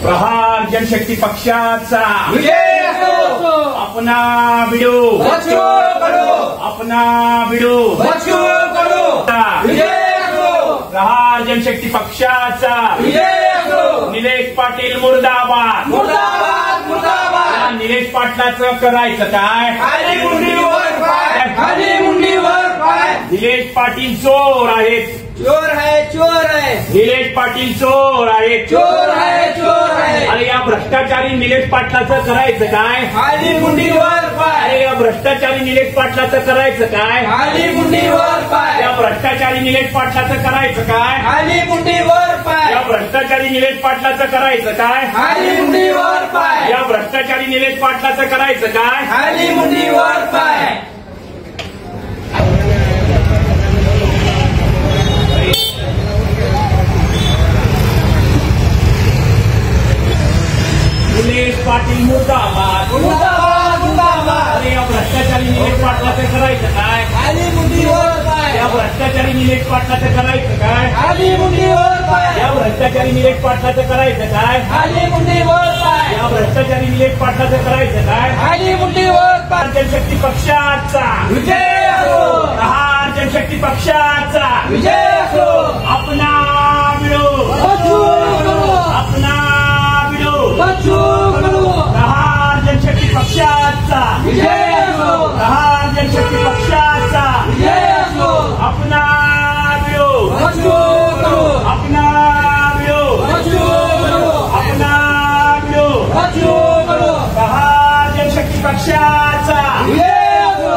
प्रहार जनशक्ती पक्षाचा विजय असो। अपना भिडू बच्चू कडू, अपना भिडू बच्चू कडू, विजय असो। प्रहार जनशक्ती पक्षाचा विजय असो। निलेश पाटील मुर्दाबाद मुर्दाबाद मुर्दाबाद। निलेश पाटलाचं करायचं काय? खाली मुंडीवर पाय, खाली मुंडीवर पाय। निलेश पाटील चोर आहेत, चोर है चोर है, निलेश पाटील चोर आहेत, चोर है चोर है। अरे या भ्रष्टाचारी निलेश पाटलाचं करायचं काय? खाली मुंडीवर पाय, अरे या भ्रष्टाचारी निलेश पाटलाचं करायचं काय? खाली मुंडीवर पाय, या भ्रष्टाचारी निलेश पाटलाचं करायचं काय? खाली मुंडीवर पाय, या भ्रष्टाचारी निलेश पाटलाचं करायचं काय? खाली मुंडीवर पाय, या भ्रष्टाचारी निलेश पाटलाचं करायचं काय? खाली मुंडीवर पाय। निलेश पाटील मुर्दाबाद मुर्दाबाद मुर्दाबाद। अरे या भ्रष्टाचारी निलेश पाटलाचं करायचं काय? खाली मुंडीवर पाय, या भ्रष्टाचारी निलेश पाटलाचं करायचं काय? खाली मुंडीवर पाय, या भ्रष्टाचारी निलेश पाटलाचं करायचं काय? खाली मुंडीवर पाय, या भ्रष्टाचारी निलेश पाटलाचं करायचं काय? खाली मुंडीवर पाय। जनशक्ती पक्षाचा विजय असो, प्रहार जनशक्ती पक्षाचा विजय असो। अपना भिडू बच्चू कडू, अपना भिडू बच्चू कडू, प्रहार जनशक्ती पक्षाचा विजय असो, प्रहार जनशक्ती पक्षाचा विजय असो। अपना भिडू बच्चू कडू, अपना भिडू बच्चू कडू, अपना भिडू बच्चू कडू, प्रहार जनशक्ती पक्षाचा विजय असो।